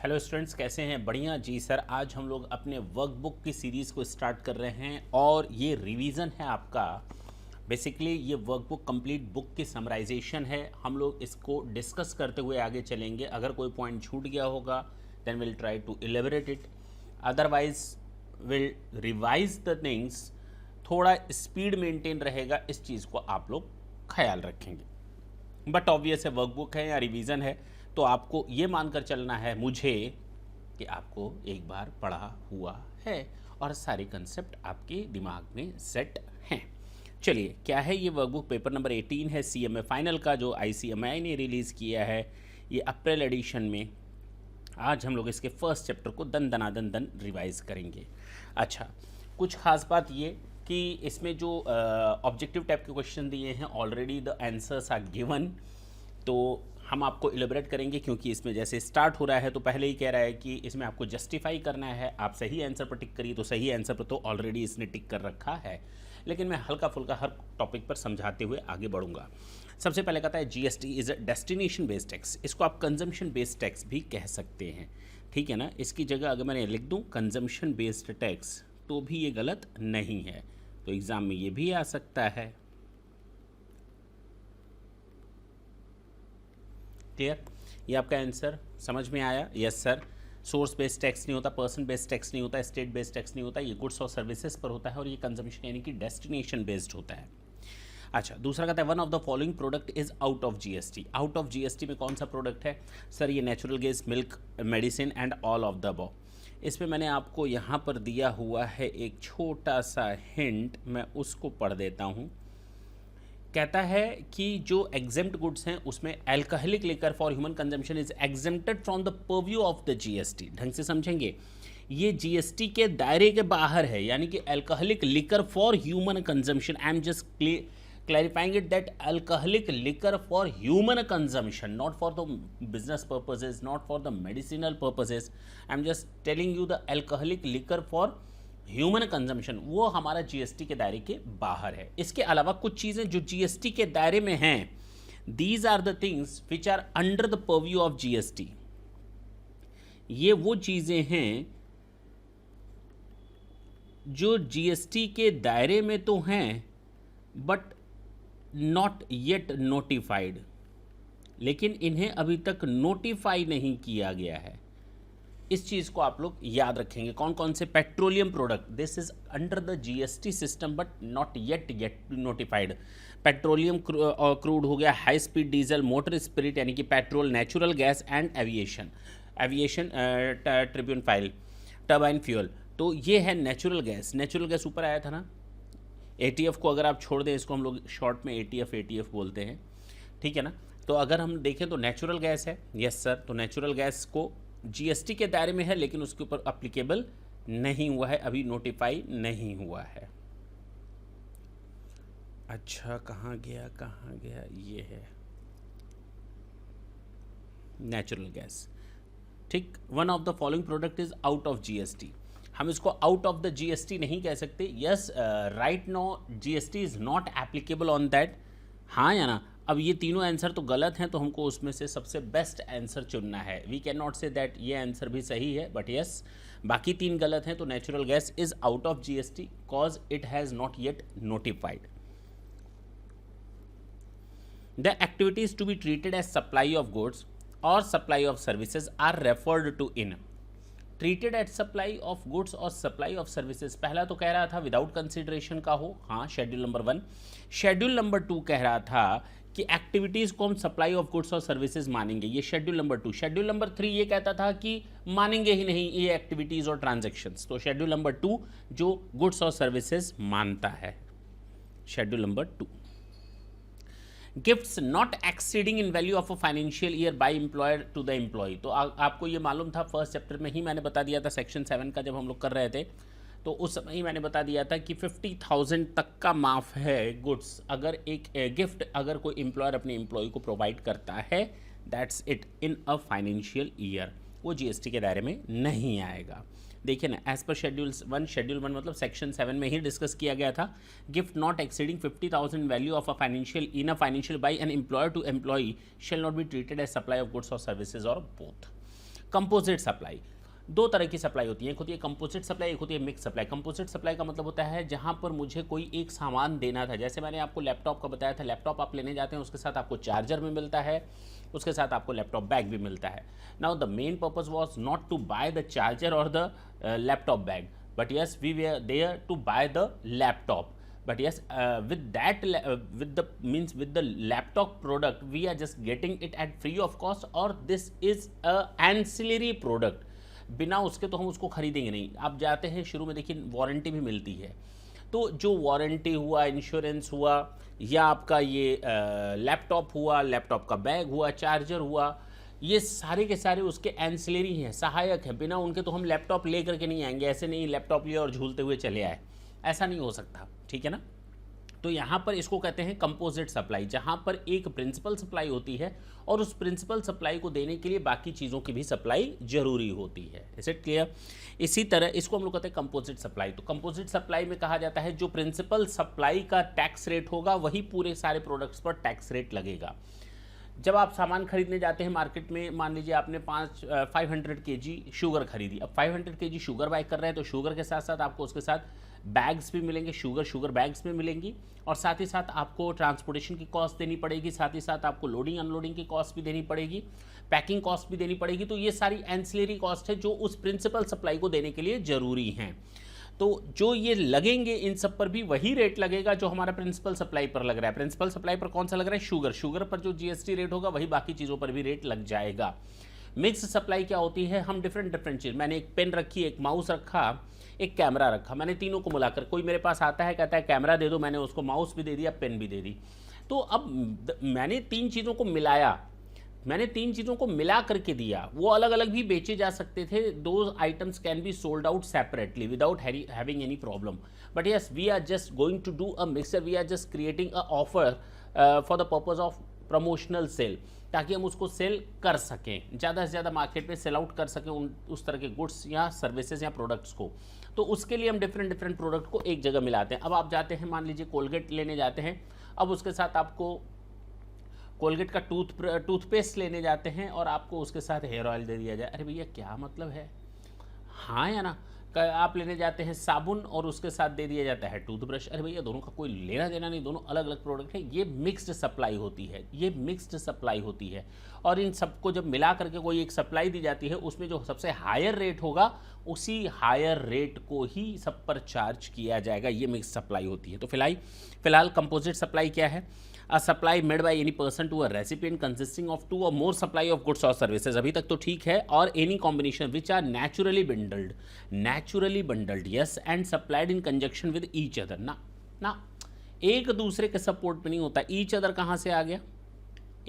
Hello students, कैसे हैं? बढ़िया जी सर। आज हम लोग अपने वर्कबुक की सीरीज़ को स्टार्ट कर रहे हैं और ये रिवीजन है आपका। बेसिकली ये वर्कबुक कंप्लीट बुक की समराइजेशन है। हम लोग इसको डिस्कस करते हुए आगे चलेंगे। अगर कोई पॉइंट छूट गया होगा then will try to elaborate it, otherwise will revise the things. थोड़ा स्पीड मेंटेन रहेगा, इस चीज़ को आप लोग ख्याल रखेंगे। बट ऑब्वियस है, वर्कबुक है या रिवीजन है तो आपको ये मानकर चलना है मुझे कि आपको एक बार पढ़ा हुआ है और सारे कंसेप्ट आपके दिमाग में सेट हैं। चलिए, क्या है ये वर्कबुक? पेपर नंबर 18 है CMA फाइनल का, जो ICMI ने रिलीज़ किया है ये अप्रैल एडिशन में। आज हम लोग इसके फर्स्ट चैप्टर को दन दन रिवाइज करेंगे। अच्छा, कुछ खास बात ये कि इसमें जो ऑब्जेक्टिव टाइप के क्वेश्चन दिए हैं already the answers are given, तो हम आपको इलेबरेट करेंगे क्योंकि इसमें जैसे स्टार्ट हो रहा है तो पहले ही कह रहा है कि इसमें आपको जस्टिफाई करना है। आप सही आंसर पर टिक करिए, तो सही आंसर पर तो ऑलरेडी इसने टिक कर रखा है, लेकिन मैं हल्का फुल्का हर टॉपिक पर समझाते हुए आगे बढ़ूंगा। सबसे पहले कहता है GST is a destination based tax. इसको आप कंजम्पशन बेस्ड टैक्स भी कह सकते हैं, ठीक है ना। इसकी जगह अगर मैंने लिख दूँ कंजम्पशन बेस्ड टैक्स तो भी ये गलत नहीं है, तो एग्ज़ाम में ये भी आ सकता है। क्लियर? ये आपका आंसर समझ में आया? Yes sir. Source based tax नहीं होता, पर्सन बेस्ड टैक्स नहीं होता, स्टेट बेस्ड टैक्स नहीं होता, ये गुड्स और सर्विसेज पर होता है और ये कंजम्पशन यानी कि डेस्टिनेशन बेस्ड होता है। अच्छा, दूसरा कहता है one of the following product is out of GST। Out of GST में कौन सा प्रोडक्ट है सर? ये natural gas, milk, medicine and all of the above. इसमें मैंने आपको यहाँ पर दिया हुआ है एक छोटा सा हिंट, मैं उसको पढ़ देता हूँ। कहता है कि जो एग्जेम्प्ट गुड्स हैं उसमें alcoholic liquor for human consumption is exempted from the purview of the GST। ढंग से समझेंगे, ये GST के दायरे के बाहर है, यानी कि alcoholic liquor for human consumption. I am just clarifying it that alcoholic liquor for human consumption, not for the business purposes, not for the medicinal purposes. I'm just telling you the alcoholic liquor for human consumption वो हमारा GST के दायरे के बाहर है। इसके अलावा कुछ चीज़ें जो GST के दायरे में हैं, these are the things which are under the purview of GST। ये वो चीज़ें हैं जो GST के दायरे में तो हैं बट नॉट येट नोटिफाइड, लेकिन इन्हें अभी तक नोटिफाई नहीं किया गया है। इस चीज़ को आप लोग याद रखेंगे। कौन कौन से? Petroleum product, this is under the GST system but not yet notified. Petroleum crude हो गया, high speed diesel, motor spirit यानी कि petrol, natural gas and aviation Tribune file, turbine fuel. तो ये है नेचुरल गैस। नेचुरल गैस ऊपर आया था ना, ATF को अगर आप छोड़ दें, इसको हम लोग शॉर्ट में ATF बोलते हैं, ठीक है ना। तो अगर हम देखें तो नेचुरल गैस है, यस सर। तो नेचुरल गैस को GST के दायरे में है लेकिन उसके ऊपर अप्लीकेबल नहीं हुआ है, अभी नोटिफाई नहीं हुआ है। अच्छा, कहाँ गया? ये है नेचुरल गैस, ठीक। One of the following product is out of GST। हम इसको आउट ऑफ द GST नहीं कह सकते। Yes, right no GST is not applicable on that, हाँ या ना। अब ये तीनों आंसर तो गलत हैं, तो हमको उसमें से सबसे बेस्ट आंसर चुनना है। We can not say that ये आंसर भी सही है, बट यस बाकी तीन गलत हैं। तो natural gas is out of GST cause it has not yet notified. The activities to be treated as supply of goods और supply of services are referred to in. Treated at supply of goods और supply of services, पहला तो कह रहा था without consideration का हो, हाँ, शेड्यूल नंबर 1। शेड्यूल नंबर 2 कह रहा था कि एक्टिविटीज़ को हम सप्लाई ऑफ गुड्स और सर्विसेज मानेंगे, ये शेड्यूल नंबर 2। शेड्यूल नंबर 3 ये कहता था कि मानेंगे ही नहीं ये एक्टिविटीज़ और ट्रांजैक्शंस। तो शेड्यूल नंबर 2 जो गुड्स और सर्विसेज मानता है, schedule number 2। Gifts not exceeding in value of a financial year by employer to the employ. तो आपको ये मालूम था, फर्स्ट चैप्टर में ही मैंने बता दिया था, सेक्शन 7 का जब हम लोग कर रहे थे तो उस समय ही मैंने बता दिया था कि 50,000 तक का माफ है गुड्स। अगर एक गिफ्ट अगर कोई एम्प्लॉयर अपने एम्प्लॉय को प्रोवाइड करता है, that's it in a financial year, वो GST के दायरे में नहीं आएगा। देखिए ना, एज पर शेड्यूल 1 मतलब सेक्शन 7 में ही डिस्कस किया गया था। Gift not exceeding 50,000 value of a financial by an employer to employee shall not be treated as supply of goods और सर्विसेज और बोथ। कंपोजिट सप्लाई, दो तरह की सप्लाई होती है, एक होती है कंपोजिट सप्लाई, एक होती है मिक्स सप्लाई। कंपोजिट सप्लाई का मतलब होता है जहां पर मुझे कोई एक सामान देना था, जैसे मैंने आपको लैपटॉप का बताया था, लैपटॉप आप लेने जाते हैं, उसके साथ आपको चार्जर भी मिलता है, उसके साथ आपको लैपटॉप बैग भी मिलता है। Now the main purpose was not to buy the charger और the laptop bag, but yes we were there to buy the laptop. But yes, with that, with the laptop product, we are just getting it at free of cost, or this is a ancillary product. बिना उसके तो हम उसको खरीदेंगे नहीं. आप जाते हैं शुरू में देखिए वारंटी भी मिलती है, तो जो वारंटी हुआ, इंश्योरेंस हुआ, या आपका ये लैपटॉप हुआ, लैपटॉप का बैग हुआ, चार्जर हुआ, ये सारे के सारे उसके एंसिलरी हैं, सहायक हैं. बिना उनके तो हम लैपटॉप ले करके नहीं आएंगे. ऐसे नहीं लैपटॉप लिया और झूलते हुए चले आए, ऐसा नहीं हो सकता. ठीक है ना. तो यहाँ पर इसको कहते हैं कंपोजिट सप्लाई, जहाँ पर एक प्रिंसिपल सप्लाई होती है और उस प्रिंसिपल सप्लाई को देने के लिए बाकी चीज़ों की भी सप्लाई जरूरी होती है. Is it clear. इसी तरह इसको हम लोग कहते हैं कंपोजिट सप्लाई. तो कंपोजिट सप्लाई में कहा जाता है जो प्रिंसिपल सप्लाई का टैक्स रेट होगा वही पूरे सारे प्रोडक्ट्स पर टैक्स रेट लगेगा. जब आप सामान खरीदने जाते हैं मार्केट में, मान लीजिए आपने 500 kg शुगर खरीदी. अब 500 kg शुगर बाय कर रहे हैं तो शुगर के साथ साथ आपको उसके साथ बैग्स भी मिलेंगे, शुगर बैग्स में मिलेंगी, और साथ ही साथ आपको ट्रांसपोर्टेशन की कॉस्ट देनी पड़ेगी, साथ ही साथ आपको लोडिंग अनलोडिंग की कॉस्ट भी देनी पड़ेगी, पैकिंग कॉस्ट भी देनी पड़ेगी. तो ये सारी एंसिलरी कॉस्ट है जो उस प्रिंसिपल सप्लाई को देने के लिए ज़रूरी हैं. तो जो ये लगेंगे इन सब पर भी वही रेट लगेगा जो हमारा प्रिंसिपल सप्लाई पर लग रहा है. प्रिंसिपल सप्लाई पर कौन सा लग रहा है? शुगर पर जो जीएसटी रेट होगा वही बाकी चीज़ों पर भी रेट लग जाएगा. मिक्स सप्लाई क्या होती है? हम डिफरेंट चीज़, मैंने एक पेन रखी, एक माउस रखा, एक कैमरा रखा, मैंने तीनों को मिलाकर, कोई मेरे पास आता है कहता है कैमरा दे दो, मैंने उसको माउस भी दे दिया, पेन भी दे दी. तो अब मैंने तीन चीज़ों को मिलाया, मैंने तीन चीज़ों को मिला करके दिया. वो अलग अलग भी बेचे जा सकते थे. दो items can be sold out separately without having any problem. But yes we are just going to do a mixer, we are just creating a offer for the purpose of promotional sale, ताकि हम उसको cell कर सकें, ज़्यादा से ज़्यादा market में sell out कर सकें उस तरह के गुड्स या सर्विसेज या प्रोडक्ट्स को. तो उसके लिए हम डिफरेंट प्रोडक्ट को एक जगह मिलाते हैं. अब आप जाते हैं, मान लीजिए कोलगेट लेने जाते हैं, अब उसके साथ आपको कोलगेट का टूथपेस्ट लेने जाते हैं और आपको उसके साथ हेयर ऑयल दे दिया जाए. अरे भैया क्या मतलब है? हाँ या ना. आप लेने जाते हैं साबुन और उसके साथ दे दिया जाता है टूथब्रश. अरे भैया दोनों का कोई लेना देना नहीं, दोनों अलग अलग प्रोडक्ट है. ये मिक्स्ड सप्लाई होती है, ये मिक्स्ड सप्लाई होती है. और इन सबको जब मिला करके कोई एक सप्लाई दी जाती है, उसमें जो सबसे हायर रेट होगा उसी हायर रेट को ही सब पर चार्ज किया जाएगा. ये मिक्स सप्लाई होती है. तो फिलहाल कंपोजिट सप्लाई क्या है? A supply made by any person to a recipient consisting of two or more supply of goods or services. अभी तक तो ठीक है. और any combination which are naturally bundled yes and supplied in conjunction with each other. ना एक दूसरे के सपोर्ट पे नहीं होता. each other कहाँ से आ गया?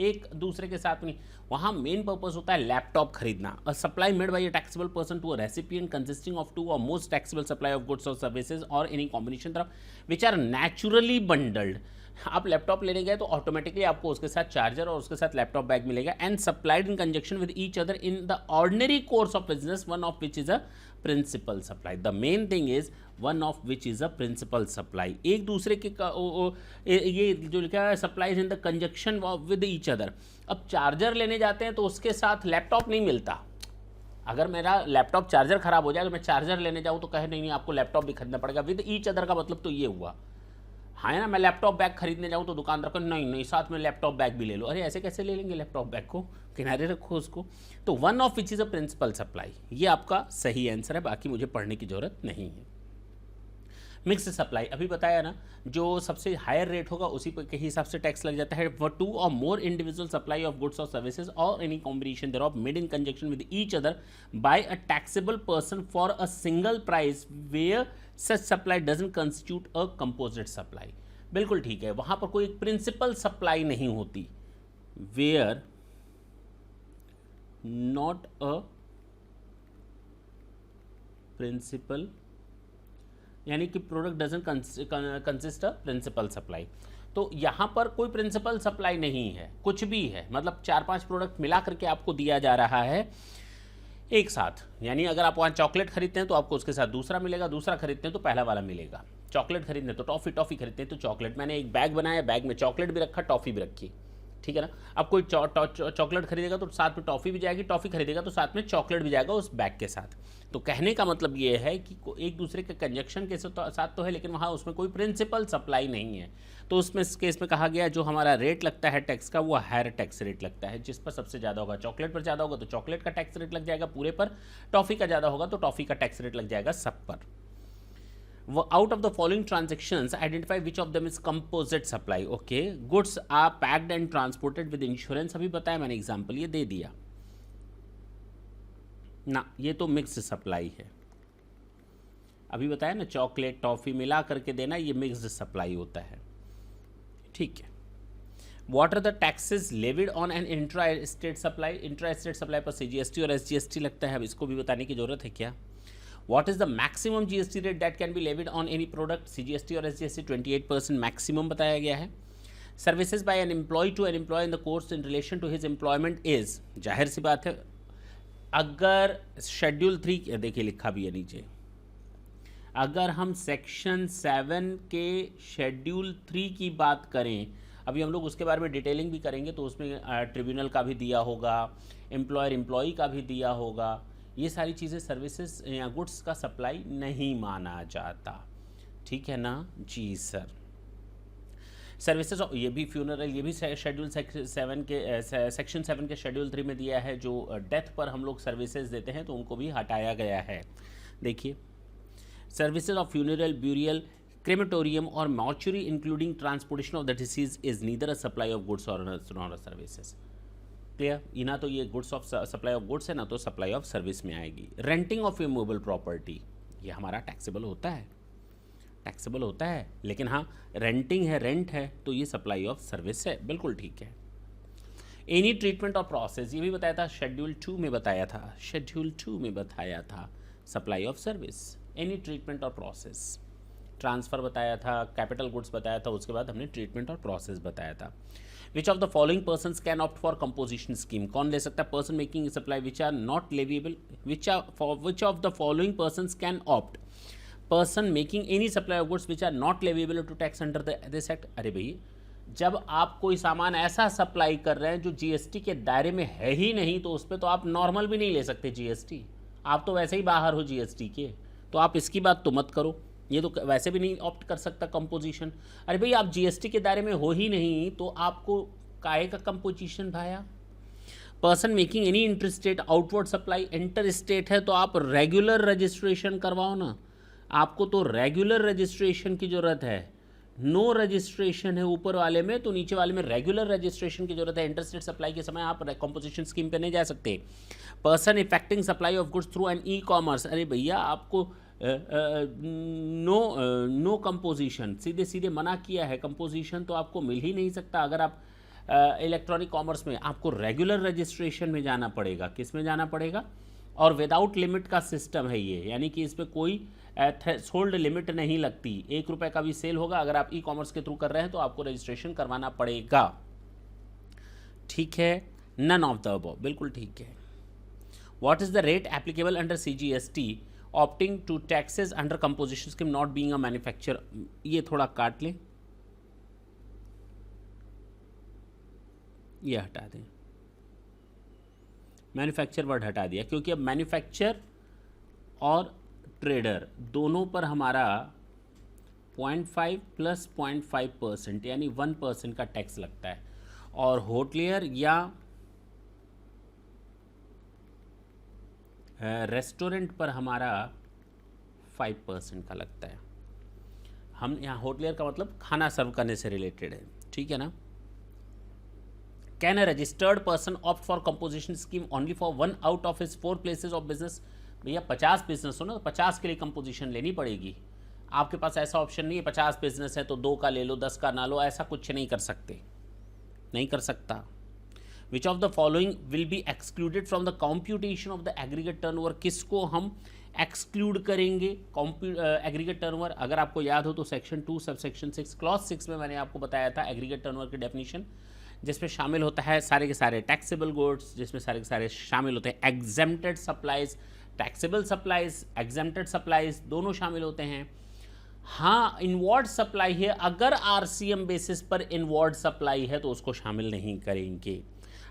एक दूसरे के साथ नहीं. वहाँ मेन पर्पस होता है लैपटॉप खरीदना. A supply made by a taxable person to a recipient consisting of two और most taxable supply of goods और सर्विसेज और any combination thereof which are naturally bundled. आप लैपटॉप लेने गए तो ऑटोमेटिकली आपको उसके साथ चार्जर और उसके साथ लैपटॉप बैग मिलेगा. And supplied in conjunction with each other in the ordinary course of business, one of which is a principal supply. The main thing is one of which is a principal supply. एक दूसरे के ये जो लिखा है supplies in the conjunction with each other. अब charger लेने जाते हैं तो उसके साथ लैपटॉप नहीं मिलता. अगर मेरा लैपटॉप चार्जर खराब हो जाए तो मैं चार्जर लेने जाऊँ तो कहे नहीं आपको लैपटॉप भी खरीदना पड़ेगा. विद ईच अदर का मतलब तो ये हुआ. हाँ है ना. मैं लैपटॉप बैग खरीदने जाऊँ तो दुकानदार को नहीं साथ में लैपटॉप बैग भी ले लो. अरे ऐसे कैसे ले लेंगे लैपटॉप बैग को? किनारे रखो उसको. तो one of which is a principal supply, ये आपका सही आंसर है. बाकी मुझे पढ़ने की जरूरत नहीं है. मिक्स सप्लाई अभी बताया ना, जो सबसे हायर रेट होगा उसी के हिसाब से टैक्स लग जाता है. फॉर टू और more individual supply of goods और सर्विसेज और any combination thereof made in conjunction with each other by a taxable person for a single price where such supply doesn't constitute a composite supply. बिल्कुल ठीक है. वहां पर कोई principal supply नहीं होती. वेयर नॉट अ प्रिंसिपल, यानी कि product doesn't consist a principal supply. तो यहाँ पर कोई प्रिंसिपल सप्लाई नहीं है, कुछ भी है. मतलब 4-5 प्रोडक्ट मिला करके आपको दिया जा रहा है एक साथ. यानी अगर आप वहाँ चॉकलेट खरीदते हैं तो आपको उसके साथ दूसरा मिलेगा, दूसरा खरीदते हैं तो पहला वाला मिलेगा. चॉकलेट खरीदते हैं तो टॉफ़ी खरीदते हैं तो चॉकलेट. मैंने एक बैग बनाया, बैग में चॉकलेट भी रखा, टॉफ़ी भी रखी. ठीक है ना। अब कोई चॉकलेट खरीदेगा तो साथ में टॉफ़ी भी जाएगी, टॉफ़ी खरीदेगा तो साथ में चॉकलेट भी जाएगा उस बैग के साथ। तो कहने का मतलब ये है कि एक दूसरे के कंजक्शन के साथ तो है, लेकिन वहाँ उसमें कोई प्रिंसिपल सप्लाई नहीं है। तो उसमें इस केस में कहा गया जो हमारा रेट लगता है टैक्स का, वो हायर टैक्स रेट लगता है, जिस पर सबसे ज़्यादा होगा। चॉकलेट पर ज़्यादा होगा तो चॉकलेट का टैक्स रेट लग जाएगा पूरे पर, टॉफ़ी का ज़्यादा होगा तो टॉफ़ी का टैक्स रेट लग जाएगा सब पर। Out of the following transactions, identify which of them is composite supply. Okay, goods are packed and transported with insurance. अभी बताया मैंने, एग्जाम्पल ये दे दिया ना, ये तो मिक्स सप्लाई है। अभी बताया ना, चॉकलेट टॉफ़ी मिला करके देना, ये मिक्स्ड सप्लाई होता है, ठीक है। What are the taxes levied on an intra-state supply? Intra-state supply पर CGST और SGST लगता है। अब इसको भी बताने की ज़रूरत है क्या? What is the maximum GST rate that can be levied on any product? CGST और SGST 28% मैक्सिमम बताया गया है। Services by an employee to an employee in the course in relation to his employment is, जाहिर सी बात है, अगर schedule 3 देखिए लिखा भी है नीचे, अगर हम सेक्शन 7 के शेड्यूल 3 की बात करें, अभी हम लोग उसके बारे में डिटेलिंग भी करेंगे, तो उसमें ट्रिब्यूनल का भी दिया होगा, एम्प्लॉयर एम्प्लॉई का भी दिया होगा। ये सारी चीज़ें सर्विसेज या गुड्स का सप्लाई नहीं माना जाता, ठीक है ना जी सर। सर्विसेज, ये भी फ्यूनरल, ये भी शेड्यूल 7 के सेक्शन 7 के शेड्यूल 3 में दिया है। जो डेथ पर हम लोग सर्विसेज देते हैं तो उनको भी हटाया गया है। देखिए, services of funeral, burial, crematorium और mortuary including transportation of the deceased is neither a supply of goods और नॉट अ सर्विसेज। क्लियर, ये ना तो ये goods of supply of goods है, ना तो सप्लाई ऑफ सर्विस में आएगी। Renting of a movable property, ये हमारा टैक्सेबल होता है, टैक्सेबल होता है, लेकिन हाँ रेंटिंग है, रेंट है, तो ये सप्लाई ऑफ सर्विस है, बिल्कुल ठीक है। एनी ट्रीटमेंट ऑफ प्रोसेस, ये भी बताया था शेड्यूल 2 में, बताया था शेड्यूल 2 में बताया था supply of service. Any treatment और प्रोसेस, ट्रांसफ़र बताया था, कैपिटल गुड्स बताया था, उसके बाद हमने ट्रीटमेंट और प्रोसेस बताया था। Which of the following persons can opt for composition scheme? कौन ले सकता है? Person making supply which are not leviable. Which of the following persons can opt? Person making any supply of goods which are not leviable to tax under this act. अरे भाई, जब आप कोई सामान ऐसा सप्लाई कर रहे हैं जो जीएसटी के दायरे में है ही नहीं, तो उस पर तो आप नॉर्मल भी नहीं ले सकते जीएसटी। आप तो वैसे ही बाहर हो जीएसटी के, तो आप इसकी बात तो मत करो। ये तो वैसे भी नहीं ऑप्ट कर सकता कंपोजिशन। अरे भाई, आप जीएसटी के दायरे में हो ही नहीं, तो आपको काहे का कंपोजिशन भाया? Person making any inter state outward supply, inter state है तो आप रेगुलर रजिस्ट्रेशन करवाओ ना। आपको तो रेगुलर रजिस्ट्रेशन की ज़रूरत है, नो रजिस्ट्रेशन है ऊपर वाले में, तो नीचे वाले में रेगुलर रजिस्ट्रेशन की जरूरत है। इंटर स्टेट सप्लाई के समय आप कंपोजिशन स्कीम पे नहीं जा सकते। Person effecting supply of goods through an e commerce, अरे भैया आपको नो कंपोजिशन, सीधे सीधे मना किया है। कंपोजिशन तो आपको मिल ही नहीं सकता। अगर आप इलेक्ट्रॉनिक कॉमर्स में, आपको रेगुलर रजिस्ट्रेशन में जाना पड़ेगा। किस में जाना पड़ेगा? और विदाउट लिमिट का सिस्टम है ये, यानी कि इस पर कोई थ्रेशोल्ड लिमिट नहीं लगती। 1 रुपये का भी सेल होगा, अगर आप ई कॉमर्स के थ्रू कर रहे हैं तो आपको रजिस्ट्रेशन करवाना पड़ेगा। ठीक है, नन ऑफ द अबव, बिल्कुल ठीक है। What is the rate applicable under CGST opting to taxes under composition scheme not being a manufacture? ये थोड़ा काट लें, ये हटा दें, मैन्युफैक्चर वर्ड हटा दिया, क्योंकि अब मैन्युफैक्चर और ट्रेडर दोनों पर हमारा 0.5 प्लस 0.5% यानी 1% का टैक्स लगता है, और होटलियर या रेस्टोरेंट पर हमारा 5% का लगता है। हम यहाँ होटलियर का मतलब खाना सर्व करने से रिलेटेड है, ठीक है ना। Can a registered person opt for composition scheme only for 1 out of his 4 places of business? भैया 50 बिजनेस हो ना, तो 50 के लिए कंपोजिशन लेनी पड़ेगी। आपके पास ऐसा ऑप्शन नहीं है 50 बिजनेस है तो 2 का ले लो, 10 का ना लो, ऐसा कुछ नहीं कर सकते, नहीं कर सकता। Which of the following will be excluded from the computation of the aggregate turnover? किसको हम एक्सक्लूड करेंगे एग्रीगेट टर्नओवर? अगर आपको याद हो तो सेक्शन 2 सबसेक्शन 6 क्लॉज 6 में मैंने आपको बताया था एग्रीगेट टर्नओवर की डेफिनेशन, जिसमें शामिल होता है सारे के सारे टैक्सेबल गुड्स, जिसमें सारे के सारे शामिल होते हैं exempted supplies, taxable supplies, exempted supplies दोनों शामिल होते हैं। हाँ, इनवर्ड सप्लाई है, अगर आरसीएम बेसिस पर इनवर्ड सप्लाई है तो उसको शामिल नहीं करेंगे।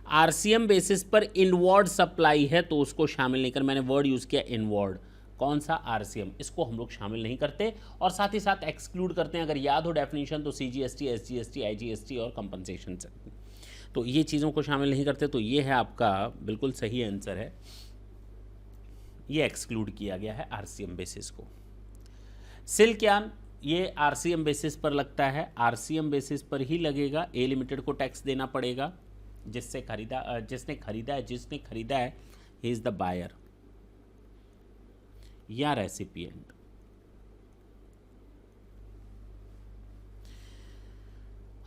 आरसीएम बेसिस पर इनवर्ड सप्लाई है तो उसको शामिल नहीं कर, मैंने वर्ड यूज़ किया इनवर्ड, कौन सा, आरसीएम, इसको हम लोग शामिल नहीं करते और साथ ही साथ एक्सक्लूड करते हैं। अगर याद हो डेफिनेशन तो सीजीएसटी, एसजीएसटी, आईजीएसटी और कंपनसेशन से, तो ये चीज़ों को शामिल नहीं करते। तो ये है आपका बिल्कुल सही आंसर है, ये एक्सक्लूड किया गया है आरसीएम बेसिस को। सिल्कयान ये आरसीएम बेसिस पर लगता है, आरसीएम बेसिस पर ही लगेगा। ए लिमिटेड को टैक्स देना पड़ेगा, जिसने खरीदा है ही इज द बायर या रेसिपिएंट।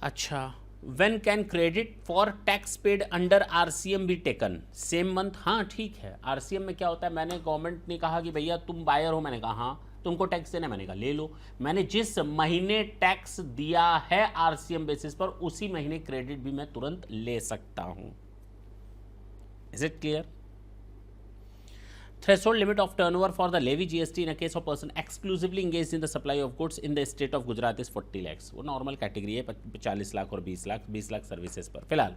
अच्छा, when can credit for tax paid under RCM be taken, same month. हाँ ठीक है, आरसीएम में क्या होता है, मैंने गवर्नमेंट ने कहा कि भैया तुम बायर हो, मैंने कहा हाँ तुमको टैक्स देना, मैंने कहा ले लो, मैंने जिस महीने टैक्स दिया है आरसीएम बेसिस पर उसी महीने क्रेडिट भी मैं तुरंत ले सकता हूं। Is it clear? Threshold limit of turnover for the levy GST in a case of person exclusively engaged in the supply of goods in the state of Gujarat is 40 lakhs। वो normal category है, 40 लाख और 20 lakh, 20 lakh services पर। फिलहाल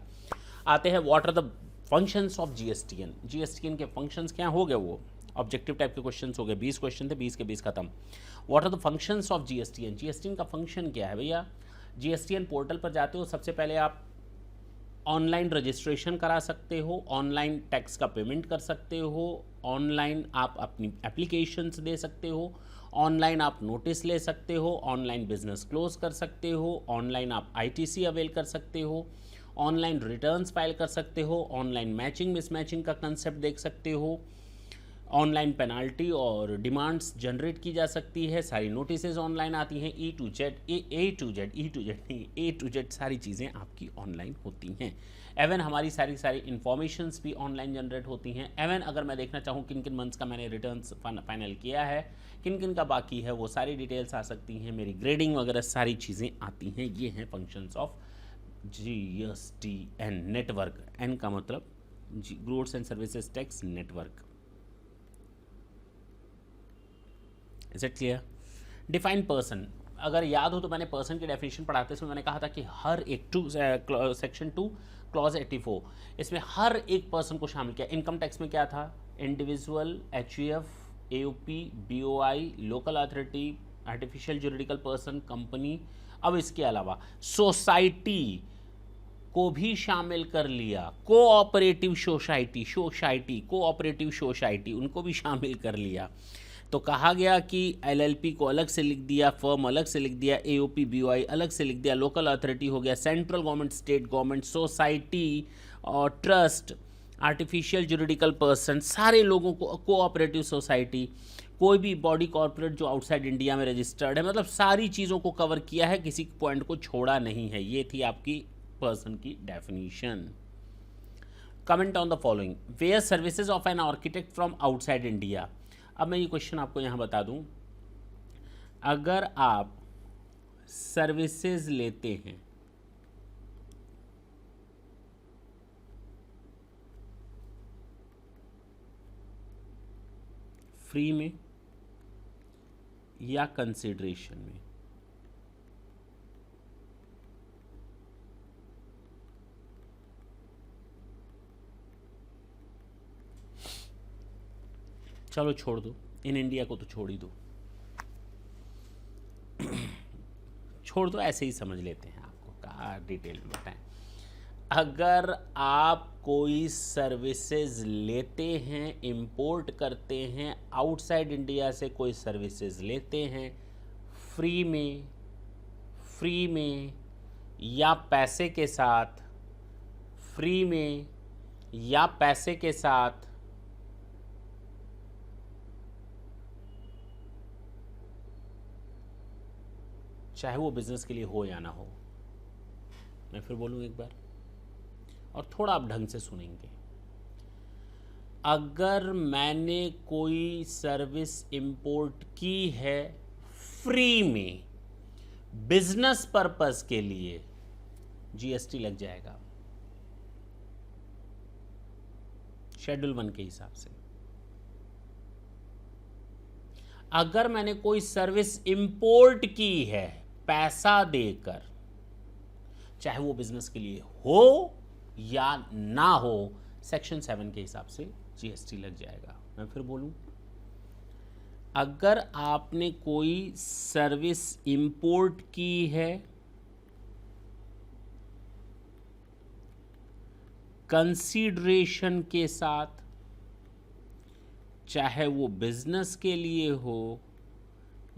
आते हैं what are the functions of GSTN. GSTN के functions क्या हो गए, वो ऑब्जेक्टिव टाइप के क्वेश्चंस हो गए, 20 क्वेश्चन थे, 20 के 20 खत्म। What are the functions of GSTN. GSTN का फंक्शन क्या है भैया, जीएसटीएन पोर्टल पर जाते हो, सबसे पहले आप ऑनलाइन रजिस्ट्रेशन करा सकते हो, ऑनलाइन टैक्स का पेमेंट कर सकते हो, ऑनलाइन आप अपनी एप्लीकेशंस दे सकते हो, ऑनलाइन आप नोटिस ले सकते हो, ऑनलाइन बिजनेस क्लोज कर सकते हो, ऑनलाइन आप आईटीसी अवेल कर सकते हो, ऑनलाइन रिटर्न्स फाइल कर सकते हो, ऑनलाइन मैचिंग मिसमैचिंग का कंसेप्ट देख सकते हो, ऑनलाइन पेनाल्टी और डिमांड्स जनरेट की जा सकती है, सारी नोटिसेज ऑनलाइन आती हैं, ए टू जेड सारी चीज़ें आपकी ऑनलाइन होती हैं। एवन हमारी सारी इन्फॉर्मेशंस भी ऑनलाइन जनरेट होती हैं। एवन अगर मैं देखना चाहूँ किन किन मंथ्स का मैंने रिटर्न्स फाइनल किया है, किन किन का बाकी है, वो सारी डिटेल्स आ सकती हैं, मेरी ग्रेडिंग वगैरह सारी चीज़ें आती हैं। ये हैं functions of GSTN network. N का मतलब goods and services tax network. Is it clear? Define person, अगर याद हो तो मैंने पर्सन की डेफिनेशन पढ़ाते समय मैंने कहा था कि हर एक सेक्शन 2 क्लॉज 84 इसमें हर एक पर्सन को शामिल किया। इनकम टैक्स में क्या था, individual, HUF, AOP, BOI, local authority, artificial juridical person, company. अब इसके अलावा सोसाइटी को भी शामिल कर लिया, कोऑपरेटिव सोसाइटी उनको भी शामिल कर लिया। तो कहा गया कि एलएलपी को अलग से लिख दिया, फर्म अलग से लिख दिया, एओपी बीओआई अलग से लिख दिया, लोकल अथॉरिटी हो गया, central government, state government, society और ट्रस्ट, आर्टिफिशियल जुरिडिकल पर्सन, सारे लोगों को, कोऑपरेटिव सोसाइटी, कोई भी बॉडी कॉर्पोरेट जो आउटसाइड इंडिया में रजिस्टर्ड है, मतलब सारी चीज़ों को कवर किया है, किसी पॉइंट को छोड़ा नहीं है। ये थी आपकी पर्सन की definition. Comment on the following, where services of an architect from outside India. अब मैं ये क्वेश्चन आपको यहाँ बता दूँ, अगर आप सर्विसेज लेते हैं फ्री में या कंसिडरेशन में, चलो छोड़ दो, इन इंडिया को तो छोड़ ही दो, छोड़ दो, ऐसे ही समझ लेते हैं, आपको कहा डिटेल में बताएं। अगर आप कोई सर्विसेज लेते हैं, इंपोर्ट करते हैं, आउटसाइड इंडिया से कोई सर्विसेज लेते हैं फ्री में या पैसे के साथ, फ्री में या पैसे के साथ, चाहे वो बिजनेस के लिए हो या ना हो। मैं फिर बोलूँ एक बार, और थोड़ा आप ढंग से सुनेंगे। अगर मैंने कोई सर्विस इंपोर्ट की है फ्री में बिजनेस पर्पस के लिए, जीएसटी लग जाएगा शेड्यूल 1 के हिसाब से। अगर मैंने कोई सर्विस इंपोर्ट की है पैसा देकर, चाहे वो बिजनेस के लिए हो या ना हो, सेक्शन 7 के हिसाब से जीएसटी लग जाएगा। मैं फिर बोलूं, अगर आपने कोई सर्विस इंपोर्ट की है कंसीडरेशन के साथ, चाहे वो बिजनेस के लिए हो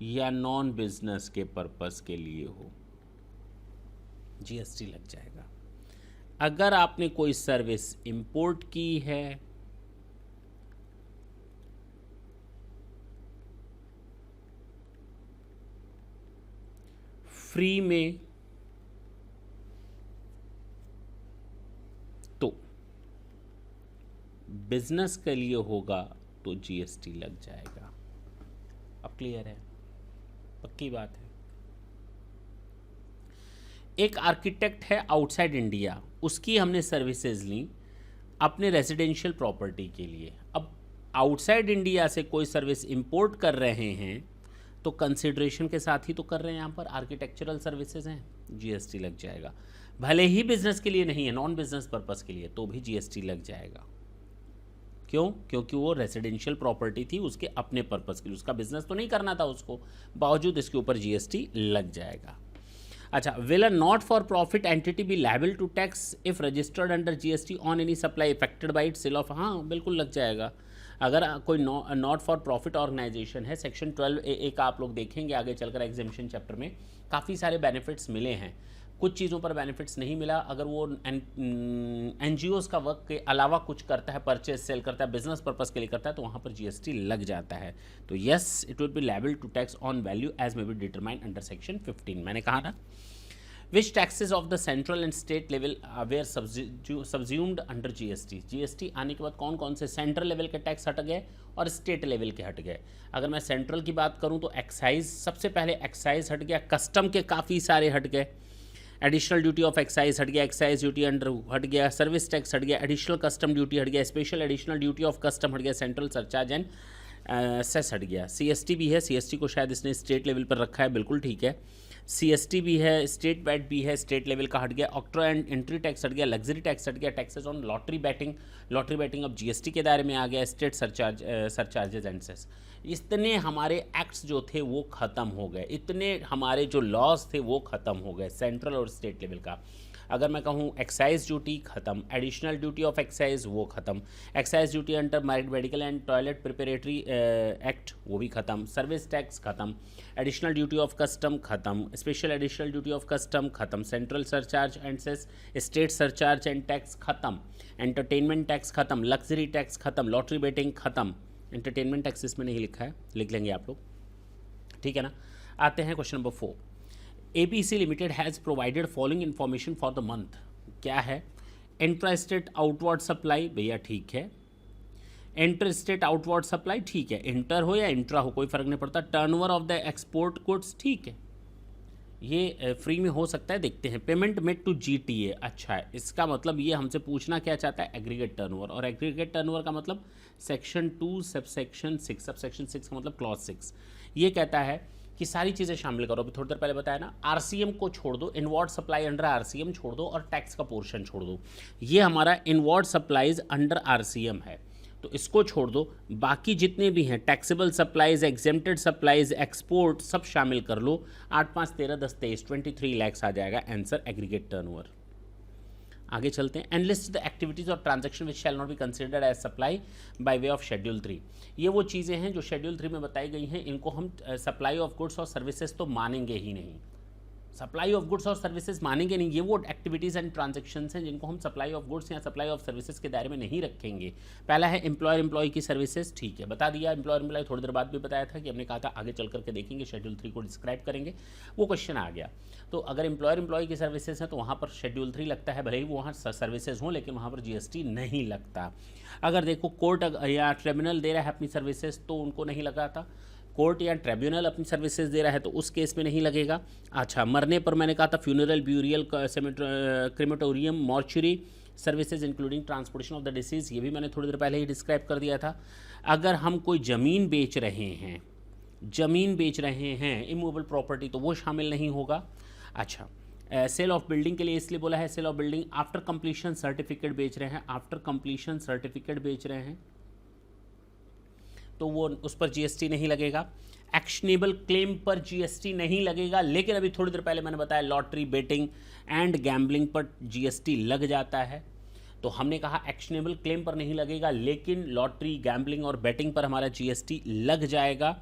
या नॉन बिजनेस के पर्पस के लिए हो, जीएसटी लग जाएगा। अगर आपने कोई सर्विस इंपोर्ट की है फ्री में, तो बिजनेस के लिए होगा तो जीएसटी लग जाएगा। अब क्लियर है, पक्की बात है। एक आर्किटेक्ट है आउटसाइड इंडिया, उसकी हमने सर्विसेज ली अपने रेजिडेंशियल प्रॉपर्टी के लिए। अब आउटसाइड इंडिया से कोई सर्विस इंपोर्ट कर रहे हैं तो कंसिडरेशन के साथ ही तो कर रहे हैं, यहाँ पर आर्किटेक्चरल सर्विसेज हैं, जीएसटी लग जाएगा। भले ही बिजनेस के लिए नहीं है, नॉन बिजनेस पर्पस के लिए, तो भी जीएसटी लग जाएगा। क्यों? क्योंकि वो रेजिडेंशियल प्रॉपर्टी थी उसके अपने पर्पस के लिए, उसका बिजनेस तो नहीं करना था उसको, बावजूद इसके ऊपर जीएसटी लग जाएगा। अच्छा, will a not for profit entity be liable to tax if registered under GST on any supply effected by it sale of, हाँ बिल्कुल लग जाएगा। अगर कोई नॉट फॉर प्रॉफिट ऑर्गेनाइजेशन है, सेक्शन 12A का आप लोग देखेंगे आगे चलकर एग्जेम्पशन चैप्टर में, काफ़ी सारे बेनिफिट्स मिले हैं, कुछ चीज़ों पर बेनिफिट्स नहीं मिला। अगर वो एनजीओज़ का वर्क के अलावा कुछ करता है, परचेज सेल करता है, बिजनेस पर्पस के लिए करता है, तो वहाँ पर जीएसटी लग जाता है। तो yes, it will be liable to tax on value as may be determined under section 15। मैंने कहा ना, Which taxes of the central and state level were subsumed under GST? GST आने के बाद कौन कौन से सेंट्रल लेवल के टैक्स हट गए और स्टेट लेवल के हट गए? अगर मैं सेंट्रल की बात करूं तो एक्साइज, सबसे पहले एक्साइज हट गया, कस्टम के काफ़ी सारे हट गए, एडिशनल ड्यूटी ऑफ एक्साइज हट गया, एक्साइज ड्यूटी अंडर हट गया, सर्विस टैक्स हट गया, एडिशनल कस्टम ड्यूटी हट गया, special additional duty of custom हट गया, सेंट्रल सरचार्ज एंड सेस हट गया। सीएसटी भी है, सीएसटी को शायद इसने स्टेट लेवल पर रखा है, बिल्कुल ठीक है। सीएसटी भी है, स्टेट वैट भी है, स्टेट लेवल का हट गया, ऑक्ट्रा एंड एंट्री टैक्स हट गया, लग्जरी टैक्स हट गया, टैक्सेस ऑन लॉटरी बैटिंग अब जीएसटी के दायरे में आ गया, स्टेट सरचार्जेज एंड सेस। इतने हमारे एक्ट्स जो थे वो ख़त्म हो गए, इतने हमारे जो लॉज थे वो ख़त्म हो गए सेंट्रल और स्टेट लेवल का। अगर मैं कहूँ एक्साइज ड्यूटी ख़त्म, एडिशनल ड्यूटी ऑफ एक्साइज वो ख़त्म, excise duty under medical and toilet preparatory act वो भी ख़त्म, सर्विस टैक्स ख़त्म, एडिशनल ड्यूटी ऑफ कस्टम ख़त्म, special additional duty of custom ख़त्म, central surcharge and cess, state surcharge and tax ख़त्म, entertainment tax ख़त्म, लग्जरी टैक्स ख़त्म, lottery betting ख़त्म। एंटरटेनमेंट टैक्स इसमें नहीं लिखा है, लिख लेंगे आप लोग, ठीक है ना। आते हैं question number 4। APC limited has provided following information for the month. क्या है? इंट्रा स्टेट आउटवर्ड सप्लाई, भैया ठीक है, इंटर स्टेट आउटवर्ड सप्लाई ठीक है, इंटर हो या इंट्रा हो कोई फ़र्क नहीं पड़ता। Turnover of the export goods ठीक है, ये फ्री में हो सकता है, देखते हैं। पेमेंट मेड टू GTA, अच्छा है, इसका मतलब ये हमसे पूछना क्या चाहता है, एग्रीगेट टर्नओवर, और एग्रीगेट टर्नओवर का मतलब सेक्शन 2 सबसेक्शन 6 का मतलब क्लॉज 6 ये कहता है कि सारी चीज़ें शामिल करो। अभी थोड़ी देर पहले बताया ना, आरसीएम को छोड़ दो, इनवर्ड सप्लाई अंडर आरसीएम छोड़ दो और टैक्स का पोर्शन छोड़ दो। ये हमारा इनवर्ड सप्लाईज अंडर आरसीएम है, तो इसको छोड़ दो, बाकी जितने भी हैं taxable supplies, exempted supplies, export सब शामिल कर लो। 8 5 13 10 23 23 लाख आ जाएगा आंसर एग्रीगेट टर्नओवर। आगे चलते हैं। एंड लिस्ट द एक्टिविटीज और transaction which shall not be considered as supply by way of schedule 3। ये वो चीज़ें हैं जो शेड्यूल 3 में बताई गई हैं, इनको हम सप्लाई ऑफ गुड्स और सर्विसेज तो मानेंगे ही नहीं, सप्लाई ऑफ गुड्स और सर्विसेज मानेंगे नहीं। ये वो एक्टिविटीज़ एंड ट्रांजैक्शंस हैं जिनको हम सप्लाई ऑफ गुड्स या सप्लाई ऑफ सर्विसेज के दायरे में नहीं रखेंगे। पहला है एम्प्लॉयर एम्प्लॉय की सर्विसेज, ठीक है, बता दिया। एम्प्लॉयर एम्प्लॉय थोड़ी देर बाद भी बताया था कि हमने कहा था आगे चल करके देखेंगे, शेड्यूल 3 को डिस्क्राइब करेंगे, वो क्वेश्चन आ गया। तो अगर एम्प्लॉयर एम्प्लॉय की सर्विसेज हैं तो वहाँ पर शेड्यूल 3 लगता है, भले ही वहाँ सर्विसेज हों लेकिन वहाँ पर जीएसटी नहीं लगता। अगर देखो कोर्ट या ट्रिब्यूनल दे रहा है अपनी सर्विसेज तो उनको नहीं लगाता, कोर्ट या ट्रिब्यूनल अपनी सर्विसेज दे रहा है तो उस केस में नहीं लगेगा। अच्छा, मरने पर मैंने कहा था funeral, burial, crematorium, mortuary services including transportation of the disease, ये भी मैंने थोड़ी देर पहले ही डिस्क्राइब कर दिया था। अगर हम कोई ज़मीन बेच रहे हैं, ज़मीन बेच रहे हैं, इमूवेबल प्रॉपर्टी, तो वो शामिल नहीं होगा। अच्छा, सेल ऑफ बिल्डिंग के लिए इसलिए बोला है, sale of building after completion certificate बेच रहे हैं, आफ्टर कंप्लीशन सर्टिफिकेट बेच रहे हैं तो वो उस पर जीएसटी नहीं लगेगा। एक्शनेबल क्लेम पर जीएसटी नहीं लगेगा, लेकिन अभी थोड़ी देर पहले मैंने बताया लॉटरी, बेटिंग एंड गैम्बलिंग पर जीएसटी लग जाता है। तो हमने कहा एक्शनेबल क्लेम पर नहीं लगेगा, लेकिन लॉटरी, गैम्बलिंग और बेटिंग पर हमारा जीएसटी लग जाएगा।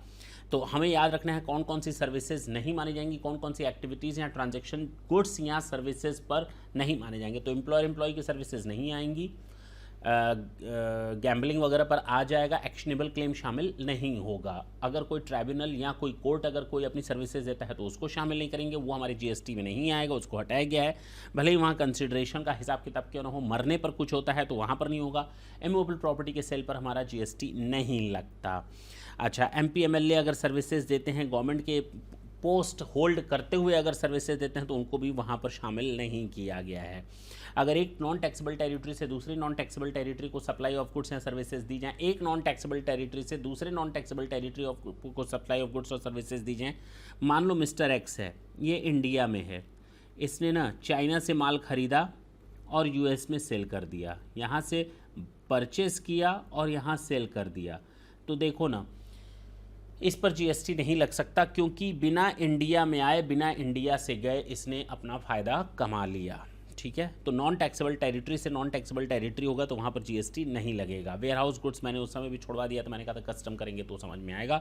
तो हमें याद रखना है कौन कौन सी सर्विसेज नहीं मानी जाएंगी, कौन कौन सी एक्टिविटीज़ या ट्रांजैक्शन गुड्स या सर्विसेज पर नहीं माने जाएंगे। तो एम्प्लॉय की सर्विसेज नहीं आएंगी, गैम्बलिंग वगैरह पर आ जाएगा, एक्शनेबल क्लेम शामिल नहीं होगा। अगर कोई ट्राइब्यूनल या कोई कोर्ट अगर कोई अपनी सर्विसेज देता है तो उसको शामिल नहीं करेंगे, वो हमारे जीएसटी में नहीं आएगा, उसको हटाया गया है। भले ही वहाँ कंसिडरेशन का हिसाब किताब क्यों ना हो, मरने पर कुछ होता है तो वहाँ पर नहीं होगा। इमूवेबल प्रॉपर्टी के सेल पर हमारा जीएसटी नहीं लगता। अच्छा, एमपी एमएलए अगर सर्विसेज देते हैं, गवर्नमेंट के पोस्ट होल्ड करते हुए अगर सर्विसेज देते हैं तो उनको भी वहाँ पर शामिल नहीं किया गया है। अगर एक नॉन टैक्सेबल टेरिटरी से दूसरी नॉन टैक्सेबल टेरिटरी को सप्लाई ऑफ गुड्स या सर्विसेज दी जाए, एक नॉन टैक्सेबल टेरिटरी से दूसरे नॉन टैक्सेबल टेरिटरी को सप्लाई ऑफ गुड्स और सर्विसेज दी जाए, मान लो मिस्टर एक्स है, ये इंडिया में है, इसने ना चाइना से माल खरीदा और यूएस में सेल कर दिया, यहाँ से परचेस किया और यहाँ सेल कर दिया, तो देखो ना इस पर जीएसटी नहीं लग सकता, क्योंकि बिना इंडिया में आए, बिना इंडिया से गए इसने अपना फ़ायदा कमा लिया। ठीक है, तो नॉन टैक्सेबल टेरिटरी से नॉन टैक्सेबल टेरिटरी होगा तो वहाँ पर जीएसटी नहीं लगेगा। वेयर हाउस गुड्स मैंने उस समय भी छोड़वा दिया, तो मैंने कहा था कस्टम करेंगे तो समझ में आएगा।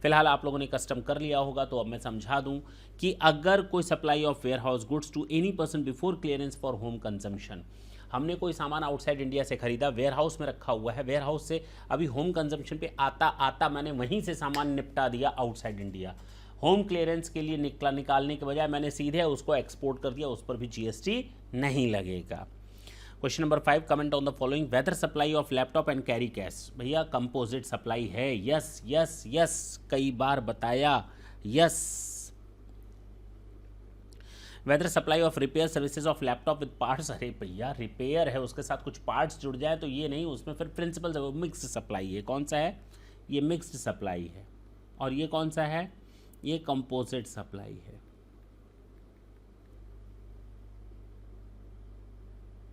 फिलहाल आप लोगों ने कस्टम कर लिया होगा, तो अब मैं समझा दूँ कि अगर कोई supply of warehouse goods to any person before clearance for home consumption, हमने कोई सामान आउटसाइड इंडिया से खरीदा, वेयर हाउस में रखा हुआ है, वेयर हाउस से अभी होम कंजम्पशन पे आता आता मैंने वहीं से सामान निपटा दिया आउटसाइड इंडिया, होम क्लियरेंस के लिए निकालने के बजाय मैंने सीधे उसको एक्सपोर्ट कर दिया, उस पर भी जीएसटी नहीं लगेगा। Question number 5, comment on the following, whether supply of laptop and carry cash. भैया कंपोजिट सप्लाई है, यस यस यस, कई बार बताया, yes. Whether supply of repair services of laptop with parts, अरे भैया रिपेयर है उसके साथ कुछ पार्ट्स जुड़ जाए तो ये नहीं, उसमें फिर प्रिंसिपल मिक्स्ड सप्लाई है। कौन सा है ये? मिक्स्ड सप्लाई है। और ये कौन सा है? ये कंपोजिट सप्लाई है।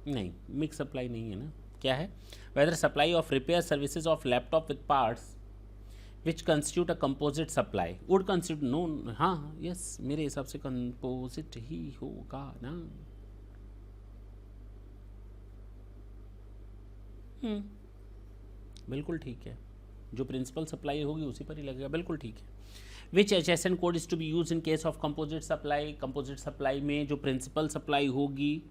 नहीं, मिक्स सप्लाई नहीं है ना, क्या है? Whether supply of repair services of laptop with parts which constitute a composite supply would constitute, no, हाँ यस, मेरे हिसाब से कंपोजिट ही होगा ना। बिल्कुल ठीक है, जो प्रिंसिपल सप्लाई होगी उसी पर ही लगेगा, बिल्कुल ठीक है। Which HSN code is to be use in case of composite supply, composite supply में जो प्रिंसिपल सप्लाई होगी